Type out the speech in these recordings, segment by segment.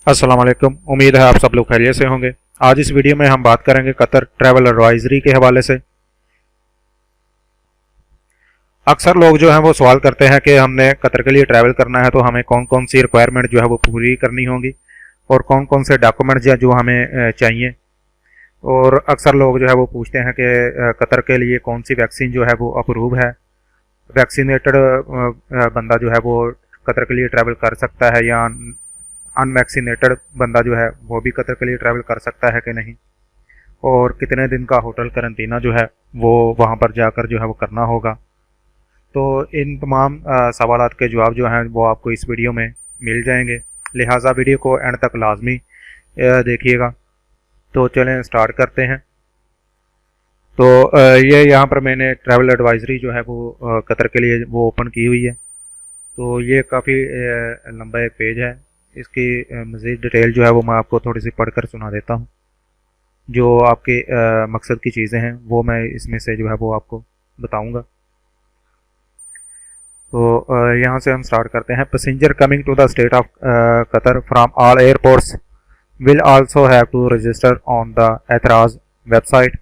अस्सलाम वालेकुम। उम्मीद है आप सब लोग खैरियत से होंगे। आज इस वीडियो में हम बात करेंगे कतर ट्रैवल एडवाइजरी के हवाले से। अक्सर लोग जो हैं वो सवाल करते हैं कि हमने कतर के लिए ट्रैवल करना है तो हमें कौन कौन सी रिक्वायरमेंट जो है वो पूरी करनी होगी और कौन कौन से डॉक्यूमेंट्स जो हमें चाहिए। और अक्सर लोग जो है वो पूछते हैं कि कतर के लिए कौन सी वैक्सीन जो है वो अप्रूव है, वैक्सीनेटेड बंदा जो है वो कतर के लिए ट्रैवल कर सकता है या अनवैक्सीनेटेड बंदा जो है वो भी कतर के लिए ट्रैवल कर सकता है कि नहीं, और कितने दिन का होटल करंटीना जो है वो वहाँ पर जाकर जो है वो करना होगा। तो इन तमाम सवालात के जवाब जो हैं वो आपको इस वीडियो में मिल जाएंगे, लिहाजा वीडियो को एंड तक लाजमी देखिएगा। तो चलें स्टार्ट करते हैं। तो ये यहाँ पर मैंने ट्रैवल एडवाइजरी जो है वो कतर के लिए वो ओपन की हुई है। तो ये काफ़ी लंबा एक पेज है। इसकी मज़ीद डिटेल जो है वो मैं आपको थोड़ी सी पढ़कर सुना देता हूँ। जो आपके मकसद की चीज़ें हैं वो मैं इसमें से जो है वो आपको बताऊँगा। तो यहाँ से हम स्टार्ट करते हैं। Passenger coming to the state of Qatar from all airports will also have to register on the Ehteraz website.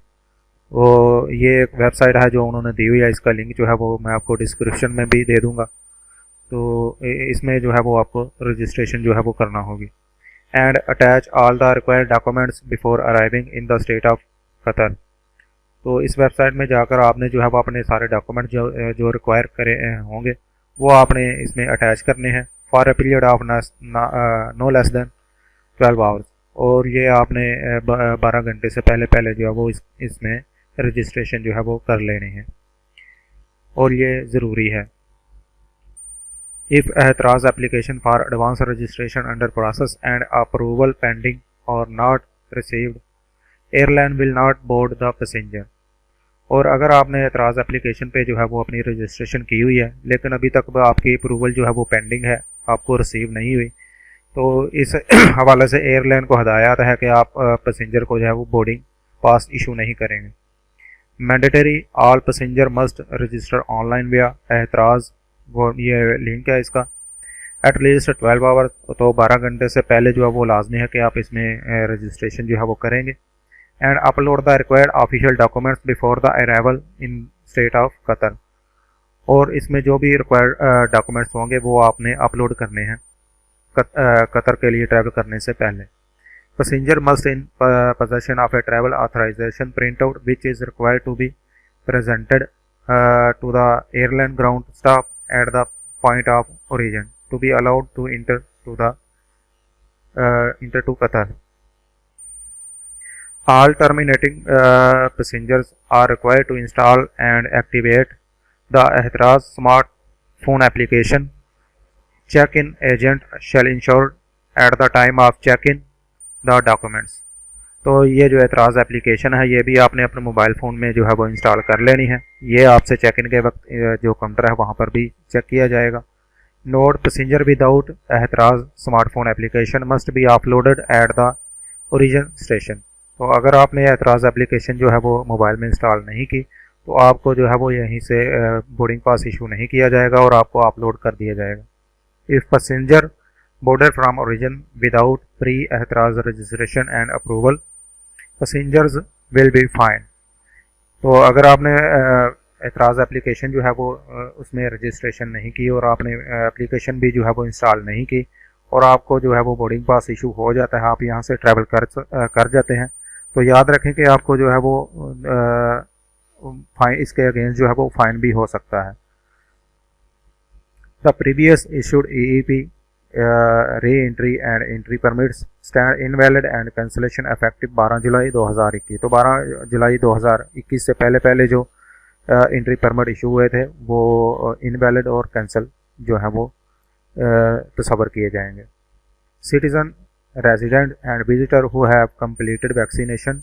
वो ये एक वेबसाइट है जो उन्होंने दी हुई है, इसका लिंक जो है वो मैं आपको डिस्क्रिप्शन में भी दे दूँगा। तो इसमें जो है वो आपको रजिस्ट्रेशन जो है वो करना होगी। And attach all the required documents before arriving in the state of Qatar. तो इस वेबसाइट में जाकर आपने जो है वो अपने सारे डॉक्यूमेंट जो रिक्वायर करे होंगे वो आपने इसमें अटैच करने हैं for a period of no less than 12 hours. और ये आपने 12 घंटे से पहले पहले जो है वो इसमें रजिस्ट्रेशन जो है वो कर लेनी है और ये ज़रूरी है। If एतराज़ application for advance registration under process and approval pending or not received, airline will not board the passenger। और अगर आपने एतराज़ एप्लीकेशन पे जो है वो अपनी रजिस्ट्रेशन की हुई है लेकिन अभी तक आपकी अप्रूवल जो है वो पेंडिंग है, आपको रिसीव नहीं हुई, तो इस हवाले से एयरलाइन को हदायत है कि आप पैसेंजर को जो है वो बोर्डिंग पास इशू नहीं करेंगे। Mandatory all passenger must register online विया एतराज़, वो ये लिंक है इसका। एटलीस्ट 12 आवर्स, तो 12 घंटे से पहले जो है वो लाजमी है कि आप इसमें रजिस्ट्रेशन जो है वो करेंगे। And upload the required official documents before the arrival in state of Qatar. और इसमें जो भी रिक्वायर्ड डॉक्यूमेंट्स होंगे वो आपने अपलोड करने हैं कतर के लिए ट्रैवल करने से पहले। Passenger must in possession of a travel authorisation print out which is required to be presented to the airline ground staff at the point of origin to be allowed to enter to Qatar. All terminating passengers are required to install and activate the Ehtiraz smartphone application. Check-in agent shall ensure at the time of check-in the documents। तो ये जो एतराज़ application है ये भी आपने अपने mobile phone में जो है वो इंस्टॉल कर लेनी है। ये आपसे चेक इन के वक्त जो काउंटर है वहाँ पर भी चेक किया जाएगा। Note passenger without Ehteraz smartphone application must be uploaded at the origin station. तो अगर आपने एतराज़ एप्लीकेशन जो है वो मोबाइल में इंस्टॉल नहीं की तो आपको जो है वो यहीं से बोर्डिंग पास इशू नहीं किया जाएगा और आपको अपलोड कर दिया जाएगा। If passenger boarder from origin without pre Ehteraz registration and approval passengers will be fine. तो अगर आपने एतराज़ एप्लीकेशन जो है वो उसमें रजिस्ट्रेशन नहीं की और आपने एप्लीकेशन भी जो है वो इंस्टॉल नहीं की और आपको जो है वो बोर्डिंग पास इशू हो जाता है, आप यहाँ से ट्रैवल कर जाते हैं, तो याद रखें कि आपको जो है वो फाइन, इसके अगेंस्ट जो है वो फाइन भी हो सकता है। The previous issued EEP re-entry and entry permits stand invalid and cancellation effective 12 जुलाई 2021। तो 12 जुलाई 2021 से पहले पहले जो एंट्री परमिट इशू हुए थे वो इनवैलिड और कैंसिल जो है वो तस्वर किए जाएंगे। Citizen, resident and visitor who have completed vaccination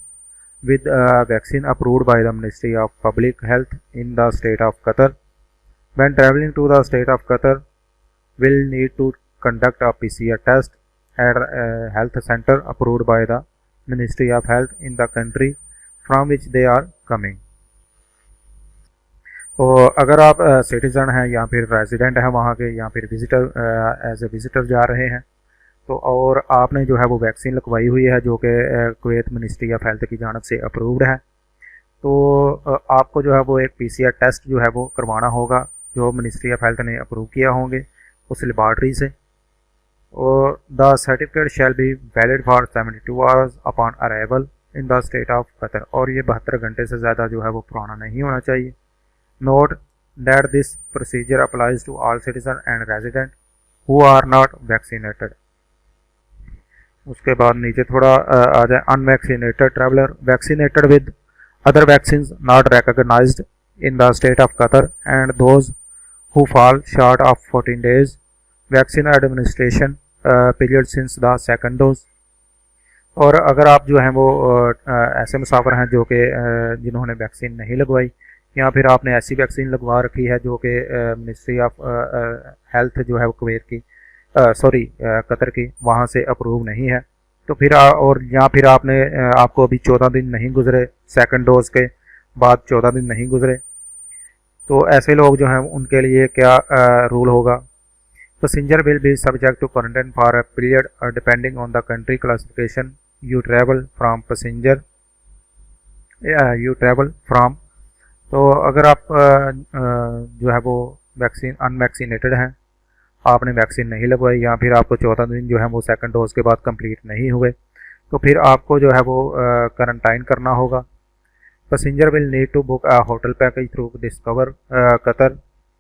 with vaccine approved by the ministry of public health in the state of Qatar when travelling to the state of Qatar will need to conduct a PCR test at a health center approved by the Ministry of Health in the country from which they are coming। तो अगर आप citizen हैं या फिर resident हैं वहाँ के या फिर विजिटर एज ए विजिटर जा रहे हैं तो और आपने जो है वो वैक्सीन लगवाई हुई है जो कि कुवैत मिनिस्ट्री ऑफ हेल्थ की जानब से अप्रूव्ड है, तो आपको जो है वो एक PCR टेस्ट जो है वो करवाना होगा जो मिनिस्ट्री ऑफ हेल्थ ने अप्रूव किया होंगे उस लेबॉर्ट्री से। और the certificate shall be valid for 72 hours upon arrival in the state of Qatar, और ये 72 घंटे से ज़्यादा जो है वो पुराना नहीं होना चाहिए। Note that this procedure applies to all citizen and resident who are not vaccinated. उसके बाद नीचे थोड़ा आ जाए, unvaccinated traveller vaccinated with other vaccine not recognised in the state of Qatar and those who fall short of 14 days vaccine administration period since the second dose. और अगर आप जो हैं वो ऐसे मुसाफिर हैं जो कि जिन्होंने वैक्सीन नहीं लगवाई, या फिर आपने ऐसी वैक्सीन लगवा रखी है जो कि मिनिस्ट्री ऑफ हेल्थ जो है वो कुवैत की कतर की वहाँ से अप्रूव नहीं है, तो फिर और या फिर आपको अभी 14 दिन नहीं गुजरे, सेकंड डोज के बाद 14 दिन नहीं गुजरे, तो ऐसे लोग जो हैं उनके लिए क्या रूल होगा। Passenger will be subject to quarantine for a period depending on the country classification you travel from. तो अगर आप जो है वो अनवैक्सीनेटेड हैं, आपने वैक्सीन नहीं लगवाई, या फिर आपको 14 दिन जो है वो सेकंड डोज के बाद कंप्लीट नहीं हुए, तो फिर आपको जो है वो क्वारंटाइन करना होगा। Passenger will need to book a hotel package through Discover Qatar.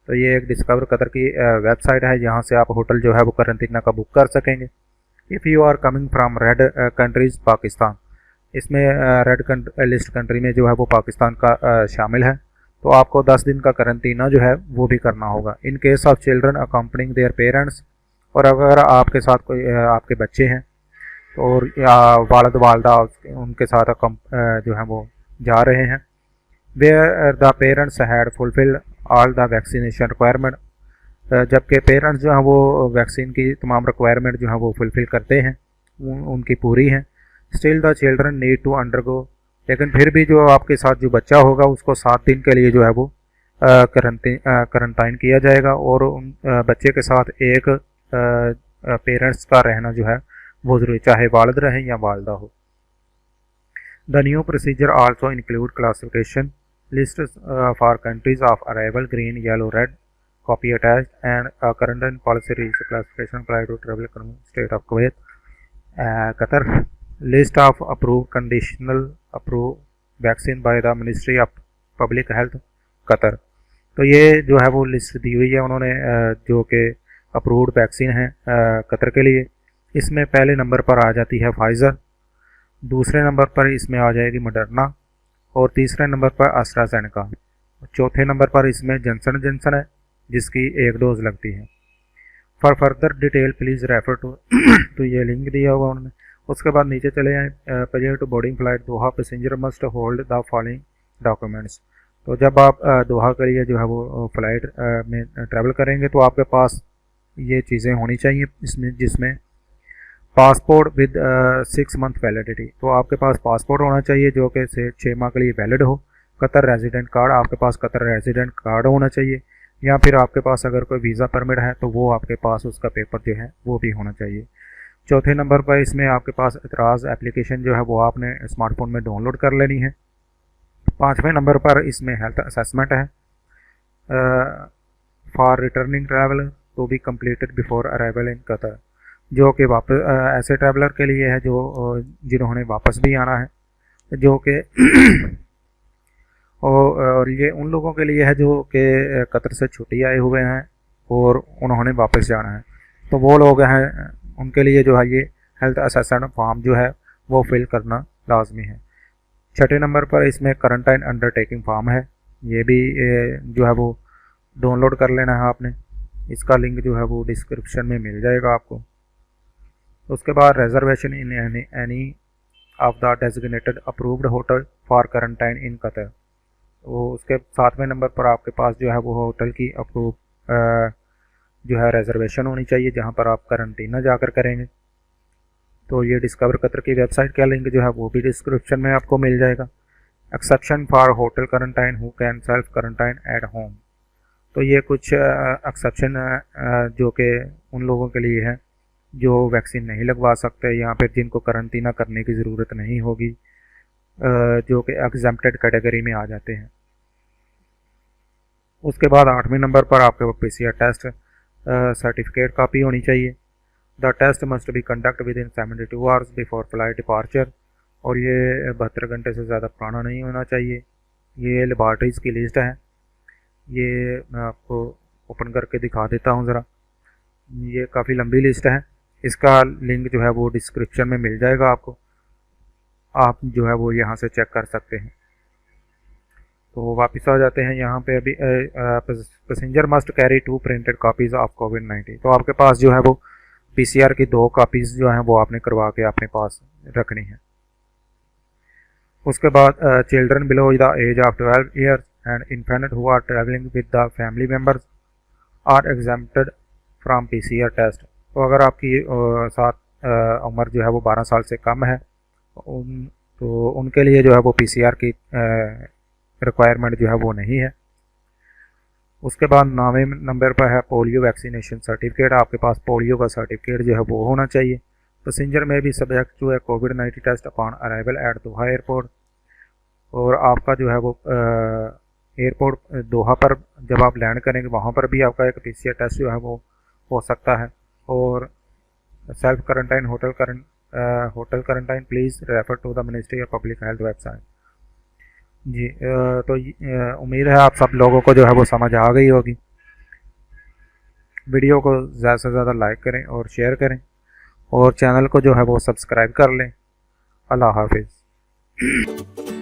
तो ये एक डिस्कवर कतर की वेबसाइट है जहाँ से आप होटल जो है वो क्वारंटीना का बुक कर सकेंगे। If you are coming from red countries Pakistan, इसमें रेड लिस्ट कंट्री में जो है वो पाकिस्तान का शामिल है, तो आपको 10 दिन का करंटीना जो है वो भी करना होगा। In case of children accompanying their parents, और अगर आपके साथ कोई आपके बच्चे हैं तो और या वालद वालदा उनके साथ जो है वो जा रहे हैं, where the parents had fulfil all the vaccination requirement, जबकि पेरेंट्स जो हैं वो वैक्सीन की तमाम रिक्वायरमेंट जो है वो फुलफ़िल करते हैं, उनकी पूरी हैं। Still the children need to undergo, लेकिन फिर भी जो आपके साथ जो बच्चा होगा उसको 7 दिन के लिए जो है वो क्वारंटाइन किया जाएगा, और उन बच्चे के साथ एक पेरेंट्स का रहना जो है वो ज़रूरी, चाहे वालिद रहें या वालदा हो। The new procedure also include classification list for countries of arrival green yellow red copy attached and current policy reach classification apply to travel state of Kuwait Qatar. List of approve conditional approve vaccine by the ministry of public health Qatar. तो ये जो है वो list दी हुई है उन्होंने जो कि अप्रूव्ड वैक्सीन है कतर के लिए। इसमें पहले नंबर पर आ जाती है फाइज़र, दूसरे नंबर पर इसमें आ जाएगी मॉडर्ना, और तीसरे नंबर पर एस्ट्राजेनेका, चौथे नंबर पर इसमें जॉनसन जॉनसन है जिसकी 1 डोज लगती है। For further detail please refer to तो ये लिंक दिया हुआ उन्होंने। उसके बाद नीचे चले जाएँ, prior to boarding flight Doha passenger must hold the following documents. तो जब आप दोहा के लिए जो है वो फ़्लाइट में ट्रैवल करेंगे तो आपके पास ये चीज़ें होनी चाहिए इसमें, जिसमें पासपोर्ट विद 6 मंथ वैलिडिटी, तो आपके पास पासपोर्ट होना चाहिए जो कि 6 माह के लिए वैलिड हो। कतर रेजिडेंट कार्ड, आपके पास कतर रेजिडेंट कार्ड होना चाहिए, या फिर आपके पास अगर कोई वीज़ा परमिट है तो वो आपके पास उसका पेपर जो है वो भी होना चाहिए। चौथे नंबर पर इसमें आपके पास एतराज़ एप्लीकेशन जो है वो आपने स्मार्टफोन में डाउनलोड कर लेनी है। 5वें नंबर पर इसमें हेल्थ असेसमेंट है for returning traveller to be completed before arrival in Qatar, जो कि वापस ऐसे ट्रैवलर के लिए है जो जिन्होंने वापस भी आना है, जो कि और ये उन लोगों के लिए है जो कि कतर से छुट्टी आए हुए हैं और उन्होंने वापस जाना है, तो वो लोग हैं उनके लिए जो है ये हेल्थ असेसमेंट फॉर्म जो है वो फिल करना लाजमी है। 6ठे नंबर पर इसमें क्वारंटाइन अंडरटेकिंग फॉर्म है, ये भी जो है वो डाउनलोड कर लेना है आपने, इसका लिंक जो है वो डिस्क्रिप्शन में मिल जाएगा आपको। उसके बाद reservation in any of the designated approved hotel for quarantine in Qatar, तो उसके 7वें नंबर पर आपके पास जो है वो होटल की अप्रूव जो है रिजर्वेशन होनी चाहिए जहाँ पर आप क्वारंटीना जाकर करेंगे। तो ये डिस्कवर कतर की वेबसाइट का लिंक जो है वो भी डिस्क्रिप्शन में आपको मिल जाएगा। Exception for hotel quarantine who can self quarantine at home, तो ये कुछ एक्सेप्शन जो कि उन लोगों के लिए है जो वैक्सीन नहीं लगवा सकते या फिर जिनको करंटीना करने की ज़रूरत नहीं होगी, जो कि एग्जम्प्टेड कैटेगरी में आ जाते हैं। उसके बाद 8वें नंबर पर आपके PCR टेस्ट सर्टिफिकेट कापी होनी चाहिए। The test must be conduct within 72 hours before flight departure, और ये 72 घंटे से ज़्यादा पुराना नहीं होना चाहिए। ये लेबॉर्ट्रीज़ की लिस्ट है, ये मैं आपको ओपन करके दिखा देता हूँ ज़रा। ये काफ़ी लंबी लिस्ट है, इसका लिंक जो है वो डिस्क्रिप्शन में मिल जाएगा आपको, आप जो है वो यहाँ से चेक कर सकते हैं। तो वापस आ जाते हैं यहाँ पे। अभी passenger must carry 2 printed copies of कोविड-19। तो आपके पास जो है वो PCR की 2 कॉपीज़ जो हैं वो आपने करवा के अपने पास रखनी है। उसके बाद children below the age of 12 years and infant who are travelling with the family members are exempted from PCR test. तो अगर आपकी उम्र जो है वो 12 साल से कम है, तो उनके लिए जो है वो PCR की रिक्वायरमेंट जो है वो नहीं है। उसके बाद 9वें नंबर पर है पोलियो वैक्सीनेशन सर्टिफिकेट। आपके पास पोलियो का सर्टिफिकेट जो है वो होना चाहिए। पैसेंजर में भी सब्जेक्ट जो है कोविड-19 टेस्ट अपॉन अराइवल एट दोहा एयरपोर्ट, और आपका जो है वो एयरपोर्ट दोहा पर जब आप लैंड करेंगे वहाँ पर भी आपका एक PCR टेस्ट जो है वो हो सकता है। और self quarantine hotel quarantine please refer to the ministry of public health website. जी, तो उम्मीद है आप सब लोगों को जो है वो समझ आ गई होगी। वीडियो को ज़्यादा से ज़्यादा लाइक करें और शेयर करें, और चैनल को जो है वो सब्सक्राइब कर लें। अल्लाह हाफिज़।